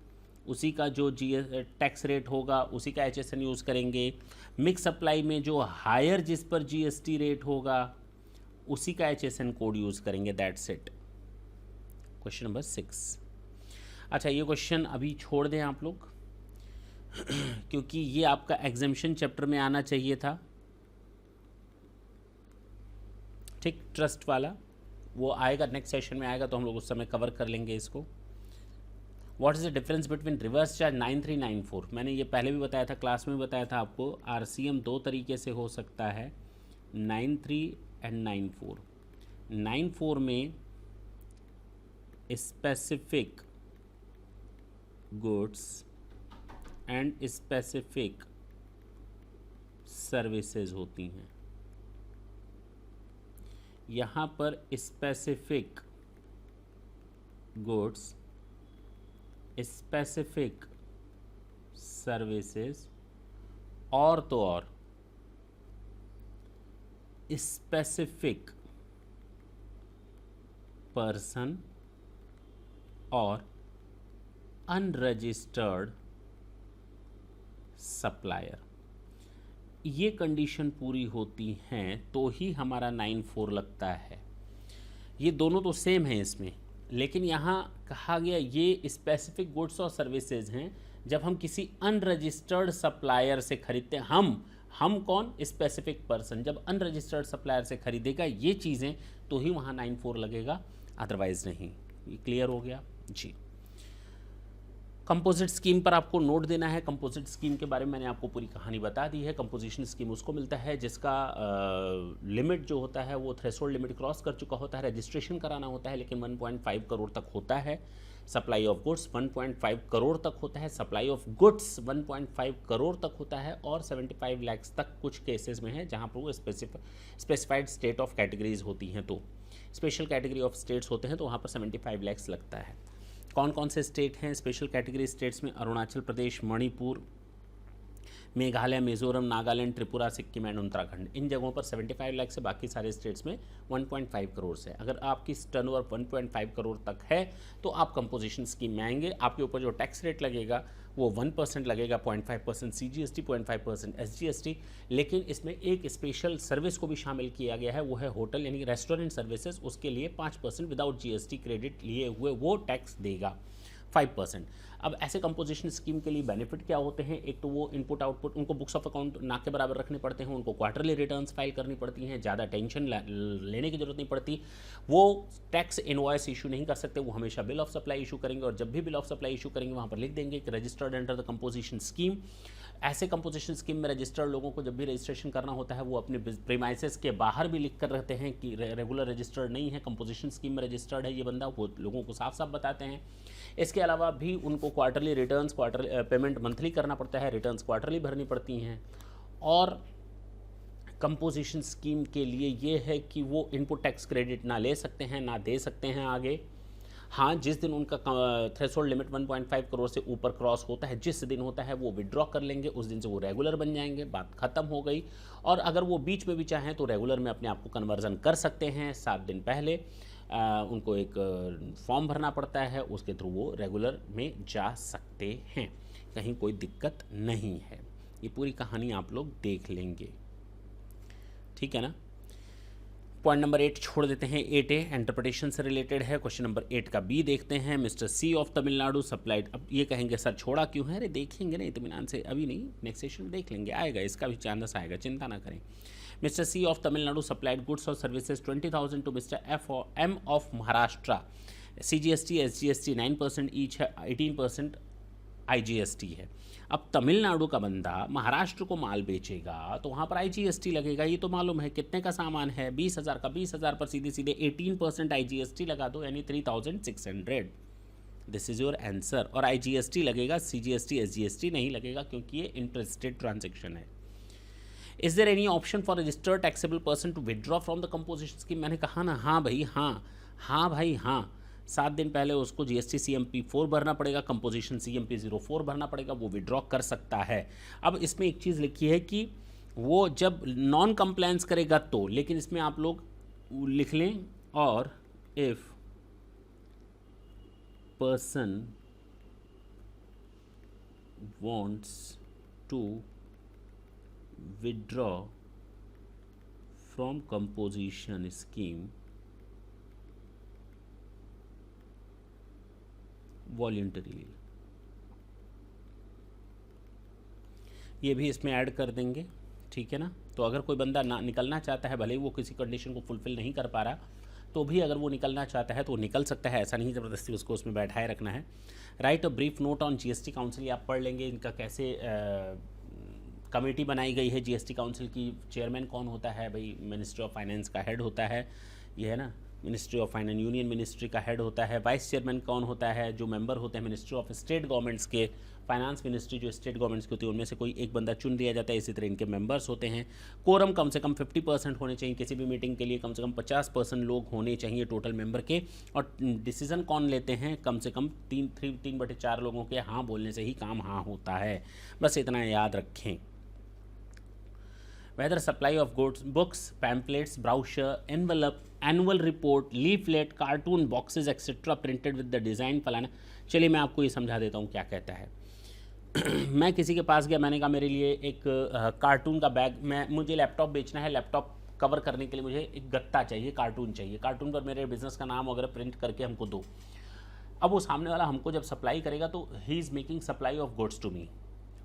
उसी का जो टैक्स रेट होगा उसी का HSN यूज़ करेंगे। मिक्स सप्लाई में जो हायर जिस पर GST रेट होगा उसी का HSN कोड यूज़ करेंगे, दैट्स इट। Question number 6। अच्छा, ये क्वेश्चन अभी छोड़ दें आप लोग क्योंकि ये आपका एग्जामिशन चैप्टर में आना चाहिए था, ठीक, ट्रस्ट वाला, वो आएगा नेक्स्ट सेशन में आएगा तो हम लोग उस समय कवर कर लेंगे इसको। What is the difference between reverse charge 9394? मैंने ये पहले भी बताया था, क्लास में भी बताया था आपको। RCM दो तरीके से हो सकता है, 93 एंड 94। 94 में specific goods and specific services होती हैं। यहाँ पर स्पेसिफिक गुड्स, स्पेसिफिक सर्विसेज और तो और स्पेसिफिक पर्सन और अनरजिस्टर्ड सप्लायर, ये कंडीशन पूरी होती हैं तो ही हमारा 94 लगता है। ये दोनों तो सेम है इसमें, लेकिन यहाँ कहा गया ये स्पेसिफिक गुड्स और सर्विसेज हैं जब हम किसी अनरजिस्टर्ड सप्लायर से खरीदते हैं। हम कौन? Specific person. जब अनरजिस्टर्ड सप्लायर से खरीदेगा ये चीज़ें तो ही वहाँ 94 लगेगा, अदरवाइज नहीं। ये क्लियर हो गया जी। कंपोजिट स्कीम पर आपको नोट देना है। कंपोजिट स्कीम के बारे में मैंने आपको पूरी कहानी बता दी है। कंपोजिशन स्कीम उसको मिलता है जिसका लिमिट जो होता है वो थ्रेशोल्ड लिमिट क्रॉस कर चुका होता है, रजिस्ट्रेशन कराना होता है, लेकिन 1.5 करोड़ तक होता है। सप्लाई ऑफ गुड्स 1.5 करोड़ तक होता है, सप्लाई ऑफ गुड्स 1.5 करोड़ तक होता है, और 75 लाख तक कुछ केसेस में है जहाँ पर वो स्पेसिफाइड स्टेट ऑफ कैटेगरीज होती हैं। तो स्पेशल कैटेगरी ऑफ स्टेट्स होते हैं तो वहाँ पर 75 लाख लगता है। कौन कौन से स्टेट हैं स्पेशल कैटेगरी स्टेट्स में? अरुणाचल प्रदेश, मणिपुर, मेघालय, मिजोरम, नागालैंड, त्रिपुरा, सिक्किम एंड उत्तराखंड। इन जगहों पर 75 लाख से, बाकी सारे स्टेट्स में 1.5 करोड़ से। अगर आपकी टर्नओवर 1.5 करोड़ तक है तो आप कंपोजिशन स्कीम में आएंगे। आपके ऊपर जो टैक्स रेट लगेगा वो 1% लगेगा, 0.5% CGST, 0.5% SGST। लेकिन इसमें एक स्पेशल सर्विस को भी शामिल किया गया है, वो है होटल यानी रेस्टोरेंट सर्विसेज। उसके लिए 5% विदाउट GST क्रेडिट लिए हुए वो टैक्स देगा 5%। अब ऐसे कंपोजिशन स्कीम के लिए बेनिफिट क्या होते हैं? एक तो वो इनपुट आउटपुट, उनको बुक्स ऑफ अकाउंट ना के बराबर रखने पड़ते हैं, उनको क्वार्टरली रिटर्न्स फाइल करनी पड़ती हैं, ज़्यादा टेंशन लेने की जरूरत नहीं पड़ती। वो टैक्स इनवॉइस इशू नहीं कर सकते, वो हमेशा बिल ऑफ सप्लाई इशू करेंगे, और जब भी बिल ऑफ सप्लाई इशू करेंगे वहाँ पर लिख देंगे कि registered under the composition scheme. ऐसे कंपोजिशन स्कीम में रजिस्टर्ड लोगों को जब भी रजिस्ट्रेशन करना होता है वो अपने प्रीमाइसेस के बाहर भी लिख कर रहते हैं कि रेगुलर रजिस्टर्ड नहीं है, कंपोजिशन स्कीम में रजिस्टर्ड है ये बंदा, वो लोगों को साफ साफ बताते हैं। इसके अलावा भी उनको क्वार्टरली रिटर्न्स, पेमेंट मंथली करना पड़ता है, रिटर्न्स क्वार्टरली भरनी पड़ती हैं। और कंपोजिशन स्कीम के लिए ये है कि वो इनपुट टैक्स क्रेडिट ना ले सकते हैं ना दे सकते हैं आगे। हाँ, जिस दिन उनका थ्रेशोल्ड लिमिट 1.5 करोड़ से ऊपर क्रॉस होता है, जिस दिन होता है वो विड्रॉ कर लेंगे, उस दिन से वो रेगुलर बन जाएंगे, बात खत्म हो गई। और अगर वो बीच में भी चाहें तो रेगुलर में अपने आप को कन्वर्जन कर सकते हैं। 7 दिन पहले उनको एक फॉर्म भरना पड़ता है, उसके थ्रू वो रेगुलर में जा सकते हैं, कहीं कोई दिक्कत नहीं है। ये पूरी कहानी आप लोग देख लेंगे, ठीक है ना। पॉइंट नंबर 8 छोड़ देते हैं। 8A इंटरप्रिटेशन से रिलेटेड है। क्वेश्चन नंबर 8 का B देखते हैं। Mister C of Tamil Nadu supplied. अब ये कहेंगे सर छोड़ा क्यों है? अरे देखेंगे ना इत्मीनान से, अभी नहीं, नेक्स्ट सेशन में देख लेंगे, आएगा इसका भी चांस आएगा, चिंता ना करें। Mister C of Tamil Nadu supplied goods और services 20,000 to mister M of Maharashtra. CGST SGST 9% each है, 18% IGST है। अब तमिलनाडु का बंदा महाराष्ट्र को माल बेचेगा तो वहाँ पर IGST लगेगा, ये तो मालूम है। कितने का सामान है? 20,000 का, 20,000 पर सीधे सीधे 18% IGST लगा दो, यानी 3,600। This is your answer. और IGST लगेगा, CGST SGST नहीं लगेगा, क्योंकि ये इंटरस्टेट ट्रांजेक्शन है। Is there any option for registered taxable person to withdraw from the composition scheme? मैंने कहा ना, हाँ भाई हाँ, हाँ भाई हाँ। 7 दिन पहले उसको GST CMP 4 भरना पड़ेगा, कंपोजिशन CMP 04 भरना पड़ेगा, वो विड्रॉ कर सकता है। अब इसमें एक चीज़ लिखी है कि वो जब नॉन कंप्लायंस करेगा तो, लेकिन इसमें आप लोग लिख लें, और if person wants to withdraw from composition scheme voluntarily, ये भी इसमें ऐड कर देंगे, ठीक है ना। तो अगर कोई बंदा ना निकलना चाहता है, भले ही वो किसी कंडीशन को फुलफिल नहीं कर पा रहा, तो भी अगर वो निकलना चाहता है तो वो निकल सकता है, ऐसा नहीं ज़बरदस्ती उसको उसमें बैठाए रखना है। Right a brief note on GST council, आप पढ़ लेंगे इनका कैसे कमेटी बनाई गई है। GST काउंसिल की चेयरमैन कौन होता है? भाई मिनिस्ट्री ऑफ फाइनेंस का हेड होता है, ये है ना, ministry of finance union ministry का हेड होता है। वाइस चेयरमैन कौन होता है? जो मेंबर होते हैं मिनिस्ट्री ऑफ स्टेट गवर्नमेंट्स के, फाइनेंस मिनिस्ट्री जो स्टेट गवर्नमेंट्स की होती है उनमें से कोई एक बंदा चुन लिया जाता है, इसी तरह इनके मेंबर्स होते हैं। कोरम कम से कम 50% होने चाहिए, किसी भी मीटिंग के लिए कम से कम 50% लोग होने चाहिए टोटल मेंबर के। और डिसीजन कौन लेते हैं? कम से कम 3/4 लोगों के हाँ बोलने से ही काम हाँ होता है, बस इतना याद रखें। Whether supply of goods, books, pamphlets, brochure, envelope, annual report, leaflet, cartoon boxes etc. printed with the design फलाना। चलिए मैं आपको ये समझा देता हूँ क्या कहता है। मैं किसी के पास गया, मैंने कहा मेरे लिए एक कार्टून का बैग, मुझे लैपटॉप बेचना है, लैपटॉप कवर करने के लिए मुझे एक गत्ता चाहिए, कार्टून चाहिए, कार्टून पर मेरे बिजनेस का नाम वगैरह प्रिंट करके हमको दो। अब वो सामने वाला हमको जब सप्लाई करेगा तो he is making supply of goods to me,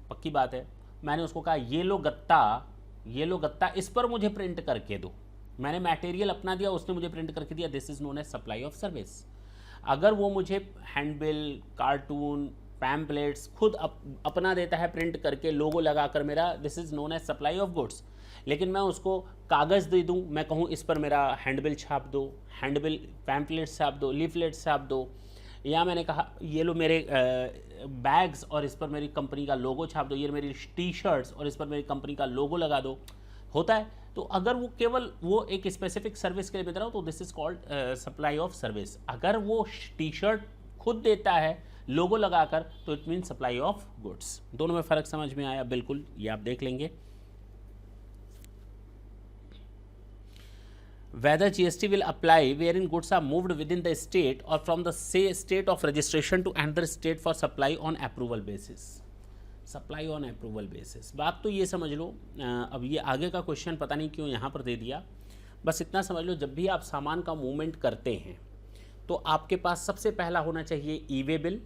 पक्की बात है। मैंने उसको कहा ये लो गत्ता, इस पर मुझे प्रिंट करके दो। मैंने मटेरियल अपना दिया, उसने मुझे प्रिंट करके दिया। This is known as supply of service. अगर वो मुझे हैंडबिल, कार्टून, पैम्पलेट्स खुद अपना देता है प्रिंट करके, लोगो लगाकर मेरा, this is known as supply of goods. लेकिन मैं उसको कागज़ दे दूँ, मैं कहूँ इस पर मेरा हैंडबिल छाप दो, हैंडबिल पैम्पलेट छाप दो, लीफलेट छाप दो, या मैंने कहा ये लो मेरे बैग्स और इस पर मेरी कंपनी का लोगो छाप दो, ये मेरी टी शर्ट्स और इस पर मेरी कंपनी का लोगो लगा दो, होता है। तो अगर वो केवल वो एक स्पेसिफिक सर्विस के लिए बता रहा हो तो this is called supply of service. अगर वो टी शर्ट खुद देता है लोगो लगाकर तो it mean supply of goods. दोनों में फ़र्क समझ में आया? बिल्कुल, ये आप देख लेंगे। Whether GST will apply wherein goods are moved within the state or from the say state of registration to another state for supply on approval basis. Supply on approval basis, बात तो ये समझ लो। अब ये आगे का क्वेश्चन पता नहीं क्यों यहाँ पर दे दिया, बस इतना समझ लो, जब भी आप सामान का मूवमेंट करते हैं तो आपके पास सबसे पहला होना चाहिए ई वे बिल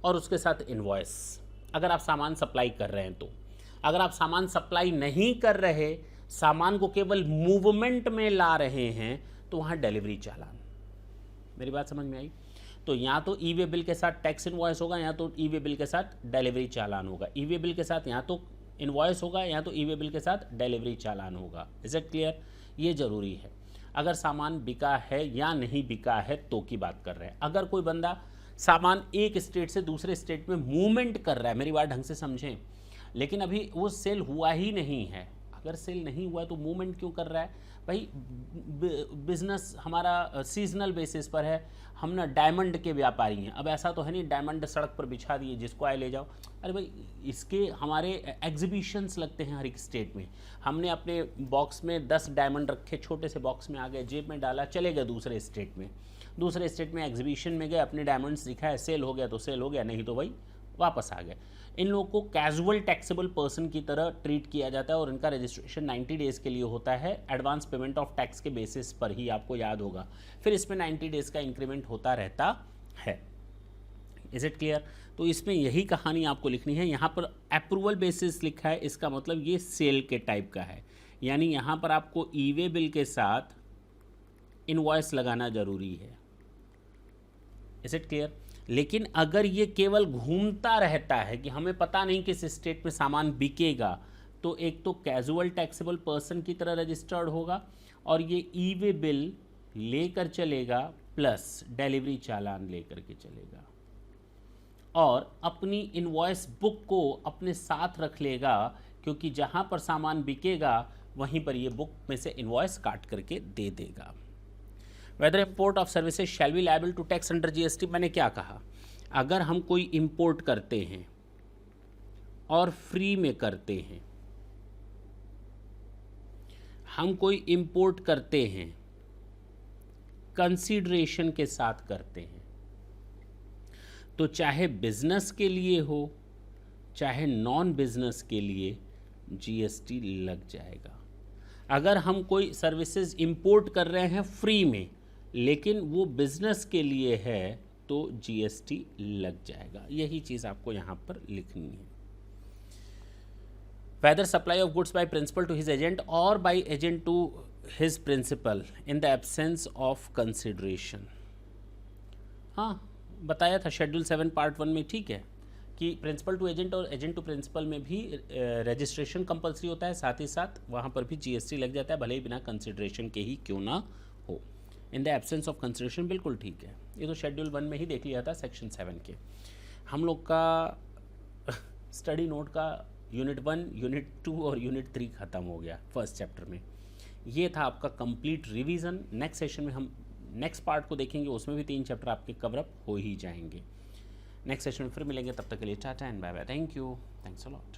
और उसके साथ इनवॉइस, अगर आप सामान सप्लाई कर रहे हैं तो। अगर आप सामान सप्लाई नहीं कर रहे, सामान को केवल मूवमेंट में ला रहे हैं, तो वहाँ डिलीवरी चालान। मेरी बात समझ में आई? तो या तो ई वे बिल के साथ टैक्स इनवॉइस होगा, या तो ई वे बिल के साथ डिलीवरी चालान होगा। ई वे बिल के साथ या तो इनवॉइस होगा, या तो ई वे बिल के साथ डिलीवरी चालान होगा। Is it clear? ये ज़रूरी है। अगर सामान बिका है या नहीं बिका है तो की बात कर रहे हैं। अगर कोई बंदा सामान एक स्टेट से दूसरे स्टेट में मूवमेंट कर रहा है, मेरी बात ढंग से समझें, लेकिन अभी वो सेल हुआ ही नहीं है, अगर सेल नहीं हुआ है तो मूवमेंट क्यों कर रहा है? भाई बिजनेस हमारा सीजनल बेसिस पर है, हम ना डायमंड के व्यापारी हैं। अब ऐसा तो है नहीं डायमंड सड़क पर बिछा दिए जिसको आए ले जाओ। अरे भाई, इसके हमारे एग्जीबिशंस लगते हैं हर एक स्टेट में। हमने अपने बॉक्स में 10 डायमंड रखे, छोटे से बॉक्स में आ गए, जेब में डाला, चले गए दूसरे स्टेट में। दूसरे स्टेट में एग्जीबिशन में गए, अपने डायमंड्स दिखाए, सेल हो गया तो सेल हो गया, नहीं तो भाई वापस आ गए। इन लोगों को कैजुअल टैक्सेबल पर्सन की तरह ट्रीट किया जाता है और इनका रजिस्ट्रेशन 90 डेज़ के लिए होता है, एडवांस पेमेंट ऑफ टैक्स के बेसिस पर ही, आपको याद होगा। फिर इसमें 90 डेज़ का इंक्रीमेंट होता रहता है। Is it clear? तो इसमें यही कहानी आपको लिखनी है। यहाँ पर अप्रूवल बेसिस लिखा है, इसका मतलब ये सेल के टाइप का है, यानी यहाँ पर आपको ई वे बिल के साथ इनवॉइस लगाना ज़रूरी है। Is it clear? लेकिन अगर ये केवल घूमता रहता है कि हमें पता नहीं किस स्टेट में सामान बिकेगा, तो एक तो कैजुअल टैक्सेबल पर्सन की तरह रजिस्टर्ड होगा और ये ई वे बिल लेकर चलेगा प्लस डिलीवरी चालान लेकर के चलेगा, और अपनी इनवॉइस बुक को अपने साथ रख लेगा, क्योंकि जहाँ पर सामान बिकेगा वहीं पर ये बुक में से इनवॉइस काट करके दे देगा। Whether import of services shall be liable to tax under GST, मैंने क्या कहा? अगर हम कोई इंपोर्ट करते हैं और फ्री में करते हैं, हम कोई इंपोर्ट करते हैं कंसीडरेशन के साथ करते हैं, तो चाहे बिजनेस के लिए हो चाहे नॉन बिजनेस के लिए जीएसटी लग जाएगा। अगर हम कोई सर्विसेज इंपोर्ट कर रहे हैं फ्री में लेकिन वो बिजनेस के लिए है तो जीएसटी लग जाएगा। यही चीज़ आपको यहाँ पर लिखनी है। Whether supply of goods by principal to his agent और by agent to his principal in the absence of consideration. हाँ, बताया था शेड्यूल 7 पार्ट 1 में, ठीक है, कि प्रिंसिपल टू एजेंट और एजेंट टू प्रिंसिपल में भी रजिस्ट्रेशन कंपलसरी होता है, साथ ही साथ वहाँ पर भी जीएसटी लग जाता है, भले ही बिना कंसिडरेशन के ही क्यों ना हो। इन द एब्सेंस ऑफ कंसिडरेशन बिल्कुल ठीक है, ये तो शेड्यूल 1 में ही देख लिया था सेक्शन 7 के। हम लोग का स्टडी नोट का यूनिट 1, यूनिट 2 और यूनिट 3 ख़त्म हो गया फर्स्ट चैप्टर में। ये था आपका कंप्लीट रिवीजन। नेक्स्ट सेशन में हम नेक्स्ट पार्ट को देखेंगे, उसमें भी 3 चैप्टर आपके कवर अप हो ही जाएंगे। नेक्स्ट सेशन में फिर मिलेंगे, तब तक के लिए tata and bye bye. Thank you, thanks a lot.